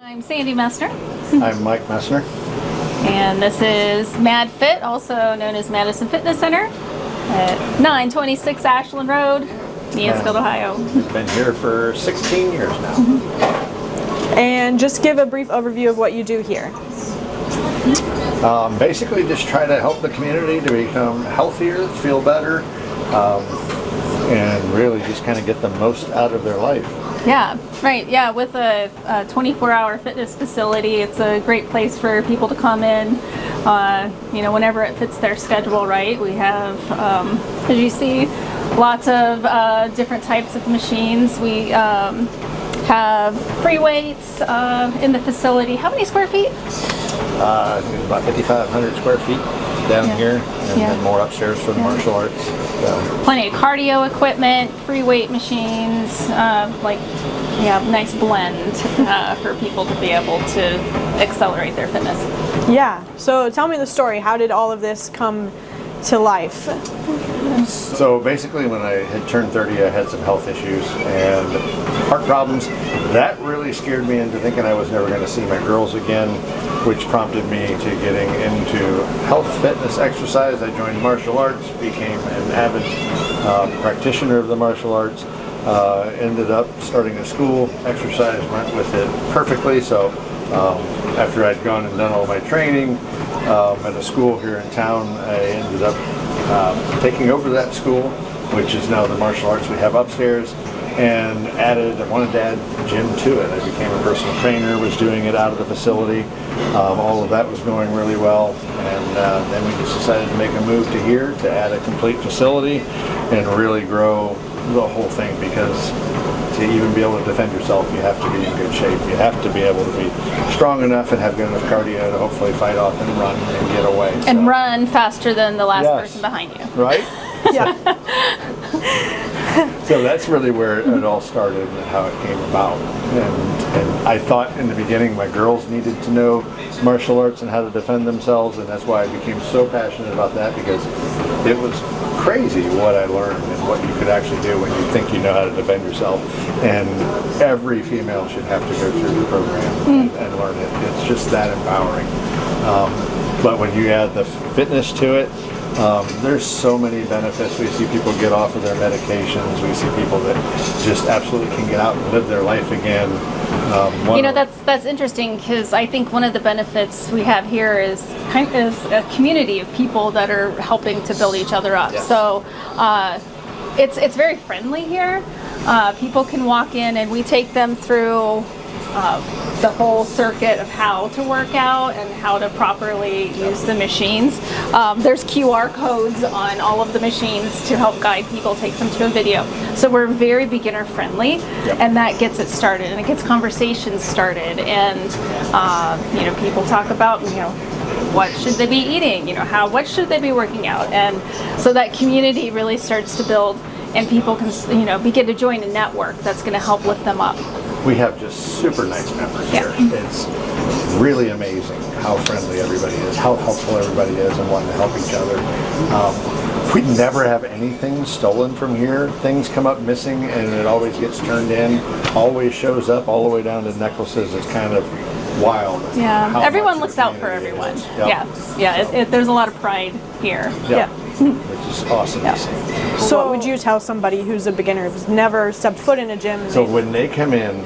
I'm Sandy Messner. I'm Mike Messner. And this is Mad Fit, also known as Madison Fitness Center at 926 Ashland Road, Mansfield, Ohio. We've been here for 16 years now. And just give a brief overview of what you do here. Basically just try to help the community to become healthier, feel better, and really just kind of get the most out of their life. Yeah, right. Yeah, with a 24-hour fitness facility, it's a great place for people to come in, whenever it fits their schedule, right? We have, as you see, lots of different types of machines. We have free weights in the facility. How many square feet? I think it's about 5,500 square feet down here, and then more upstairs for the martial arts. So. Plenty of cardio equipment, free weight machines, nice blend for people to be able to accelerate their fitness. Yeah, so tell me the story. How did all of this come to life? So basically when I had turned 30, I had some health issues and heart problems. That really scared me into thinking I was never going to see my girls again, which prompted me to getting into health, fitness, exercise. I joined martial arts, became an avid practitioner of the martial arts, ended up starting a school. Exercise went with it perfectly. So after I'd gone and done all my training at a school here in town, I ended up taking over that school, which is now the martial arts we have upstairs, and I wanted to add gym to it. I became a personal trainer, was doing it out of the facility. All of that was going really well, and then we just decided to make a move to here to add a complete facility and really grow the whole thing, because to even be able to defend yourself, you have to be in good shape. You have to be able to be strong enough and have good enough cardio to hopefully fight off and run and get away. And run faster than the last person behind you. Right? Yeah. So that's really where it all started and how it came about. And I thought in the beginning my girls needed to know martial arts and how to defend themselves, and that's why I became so passionate about that, because it was crazy what I learned and what you could actually do when you think you know how to defend yourself. And every female should have to go through the program and learn it. It's just that empowering. But when you add the fitness to it, there's so many benefits. We see people get off of their medications. We see people that just absolutely can get out and live their life again. That's interesting, because I think one of the benefits we have here is a community of people that are helping to build each other up. Yes. So it's very friendly here. People can walk in and we take them through the whole circuit of how to work out and how to properly use the machines. There's QR codes on all of the machines to help guide people, take them to a video. So we're very beginner friendly, and that gets it started, and it gets conversations started, and people talk about what should they be eating, what should they be working out, and so that community really starts to build, and people can begin to join a network that's going to help lift them up. We have just super nice members here. It's really amazing how friendly everybody is, how helpful everybody is, and wanting to help each other. We never have anything stolen from here. Things come up missing and it always gets turned in, always shows up, all the way down to necklaces. It's kind of wild. Yeah, everyone looks out for everyone. There's a lot of pride here. Which is awesome to see. So what would you tell somebody who's a beginner, who's never stepped foot in a gym? So when they come in,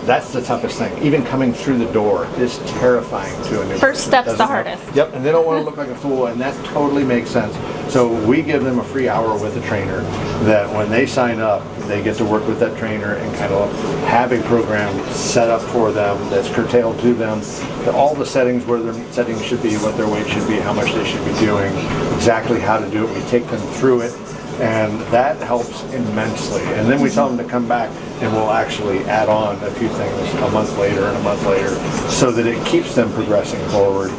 that's the toughest thing. Even coming through the door is terrifying to a new person. First step's the hardest. Yep, and they don't want to look like a fool, and that totally makes sense. So we give them a free hour with a trainer that when they sign up, they get to work with that trainer and kind of have a program set up for them that's curtailed to them. All the settings, where their settings should be, what their weight should be, how much they should be doing, exactly how to do it. We take them through it, and that helps immensely. And then we tell them to come back, and we'll actually add on a few things a month later and a month later, so that it keeps them progressing forward.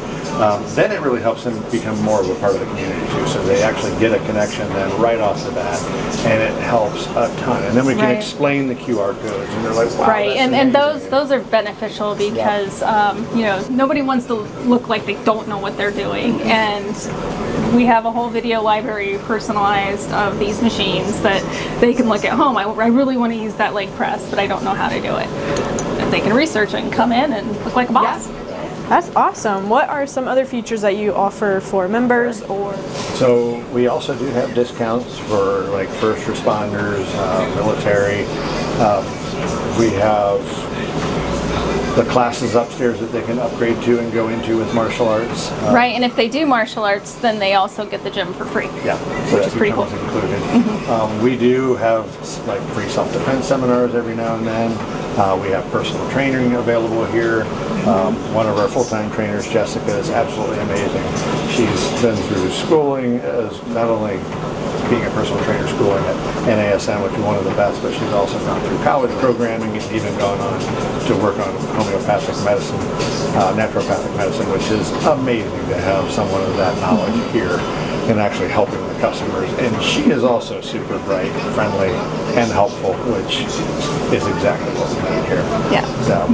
Then it really helps them become more of a part of the community too, so they actually get a connection then right off the bat, and it helps a ton. And then we can explain the QR codes, and they're like, wow, right. And those are beneficial, because nobody wants to look like they don't know what they're doing, and we have a whole video library personalized of these machines that they can look at home. I really want to use that leg press, but I don't know how to do it. they can research it and come in and look like a boss. That's awesome. What are some other features that you offer for members or? So we also do have discounts for like first responders, military. We have the classes upstairs that they can upgrade to and go into with martial arts. Right, and if they do martial arts, then they also get the gym for free. Yeah, so which is pretty cool. Included. We do have like free self-defense seminars every now and then. We have personal training available here. One of our full-time trainers, Jessica, is absolutely amazing. She's been through schooling as not only being a personal trainer schooling at NASM, which is one of the best, but she's also gone through college programming and even gone on to work on homeopathic medicine, naturopathic medicine, which is amazing to have someone of that knowledge here and actually helping the customers. And she is also super bright, friendly, and helpful, which is exactly what we need here. Yeah. So,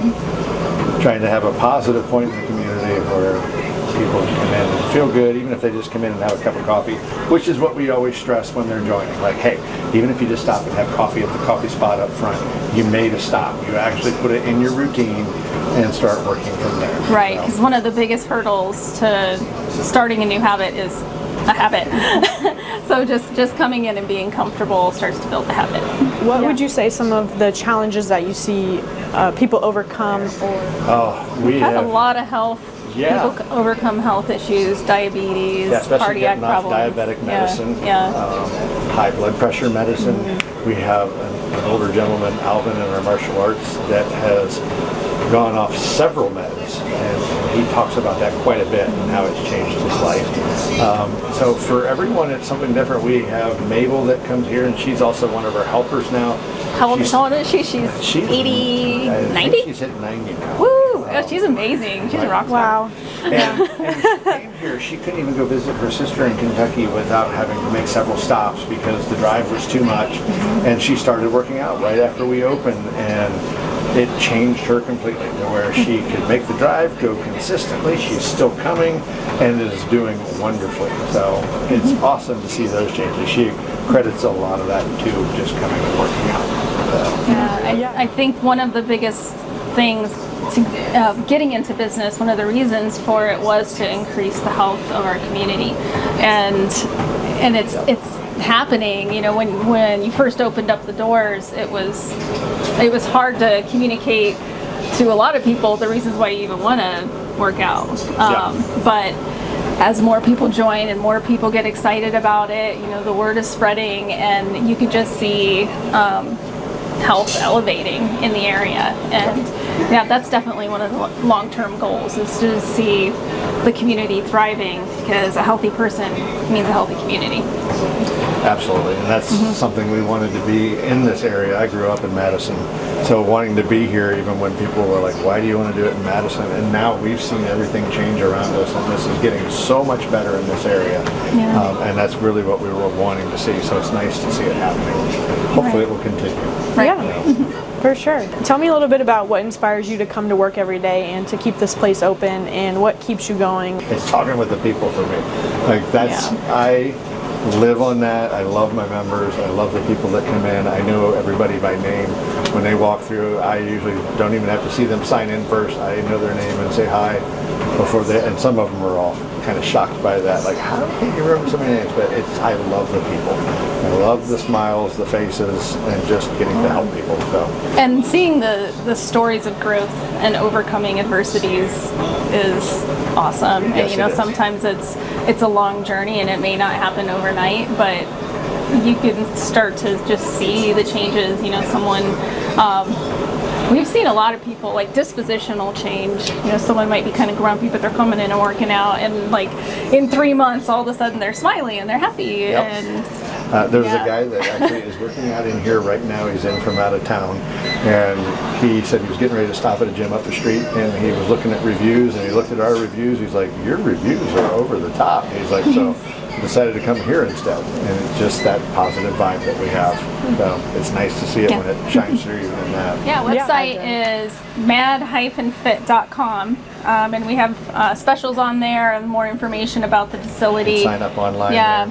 trying to have a positive point in the community where people can come in and feel good, even if they just come in and have a cup of coffee, which is what we always stress when they're joining. Like, hey, even if you just stop and have coffee at the coffee spot up front, you made a stop. You actually put it in your routine and start working from there. Right, because one of the biggest hurdles to starting a new habit is a habit. So just coming in and being comfortable starts to build the habit. What would you say some of the challenges that you see people overcome? We Had a have lot of health. Yeah. People overcome health issues, diabetes, especially cardiac getting off problems. diabetic medicine, Yeah. high blood pressure medicine. We have an older gentleman, Alvin, in our martial arts that has gone off several meds, and he talks about that quite a bit and how it's changed his life. So for everyone, it's something different. We have Mabel that comes here, and she's also one of our helpers now. How old is she? She's 80, I think 90? She's hit 90 now. Woo! Oh, she's amazing. She's a rock star. Wow. And she came here, she couldn't even go visit her sister in Kentucky without having to make several stops because the drive was too much. And she started working out right after we opened, and it changed her completely to where she could make the drive, go consistently. She's still coming and is doing wonderfully. So it's awesome to see those changes. She credits a lot of that to just coming and working out. I think one of the biggest things to getting into business, one of the reasons for it was to increase the health of our community, and it's happening. You know, when you first opened up the doors, it was hard to communicate to a lot of people the reasons why you even want to work out. But as more people join and more people get excited about it, you know, the word is spreading, and you can just see health elevating in the area. And yeah, that's definitely one of the long-term goals, is to see the community thriving, because a healthy person means a healthy community. Absolutely, and that's something we wanted to be in this area. I grew up in Madison, so wanting to be here even when people were like, why do you want to do it in Madison? And now we've seen everything change around us, and this is getting so much better in this area. And that's really what we were wanting to see, so it's nice to see it happening. Hopefully it will continue. Yeah, for sure. Tell me a little bit about what inspires you to come to work every day and to keep this place open, and what keeps you going. It's talking with the people for me. Like that's, I live on that. I love my members. I love the people that come in. I know everybody by name. When they walk through, I usually don't even have to see them sign in first. I know their name and say hi before they, and some of them are all kind of shocked by that. Like, how can you remember so many names? But I love the people. I love the smiles, the faces, and just getting to help people. So. And seeing the stories of growth and overcoming adversities is awesome. Yes, and you know, it is. sometimes it's a long journey and it may not happen overnight, but you can start to just see the changes. You know, we've seen a lot of people, like, dispositional change. You know, someone might be kind of grumpy, but they're coming in and working out, and like in 3 months, all of a sudden they're smiling and they're happy. And there's a guy that actually is working out in here right now. He's in from out of town, and he said he was getting ready to stop at a gym up the street, and he was looking at reviews, and he looked at our reviews. He's like, your reviews are over the top. And he's like, so decided to come here instead, and it's just that positive vibe that we have. So it's nice to see it when it shines through even in that. Yeah, website is mad-fit.com, and we have specials on there and more information about the facility. Sign up online. Yeah,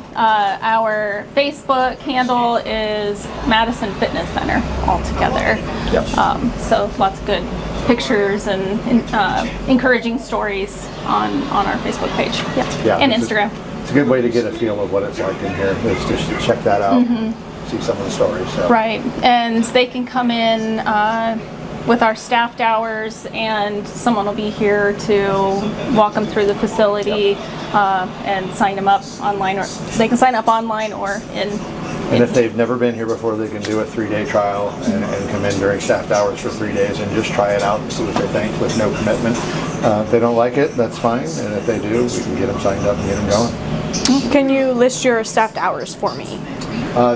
our Facebook handle is Madison Fitness Center altogether. Yep. So lots of good pictures and encouraging stories on our Facebook page, and Instagram. It's a good way to get a feel of what it's like in here. Is just to check that out, see some of the stories. So. Right, and they can come in with our staffed hours, and someone will be here to walk them through the facility and sign them up online, or they can sign up online or in. And if they've never been here before, they can do a 3-day trial and come in during staffed hours for 3 days and just try it out and see what they think with no commitment. If they don't like it, that's fine. And if they do, we can get them signed up and get them going. Can you list your staffed hours for me?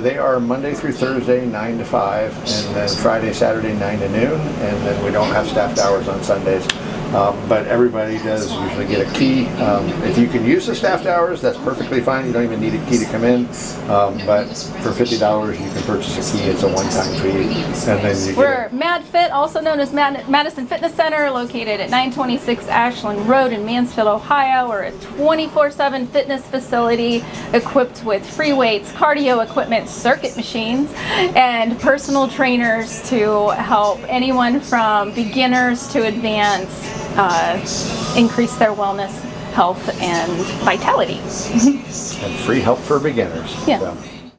They are Monday through Thursday, 9 to 5, and then Friday, Saturday, 9 to noon, and then we don't have staffed hours on Sundays. But everybody does usually get a key. If you can use the staffed hours, that's perfectly fine. You don't even need a key to come in. But for $50, you can purchase a key. It's a one-time fee, and then you We're MadFit, also known as Madison Fitness Center, located at 926 Ashland Road in Mansfield, Ohio. We're a 24/7 fitness facility equipped with free weights, cardio equipment, circuit machines, and personal trainers to help anyone from beginners to advanced increase their wellness, health, and vitality. and free help for beginners. Yeah. So.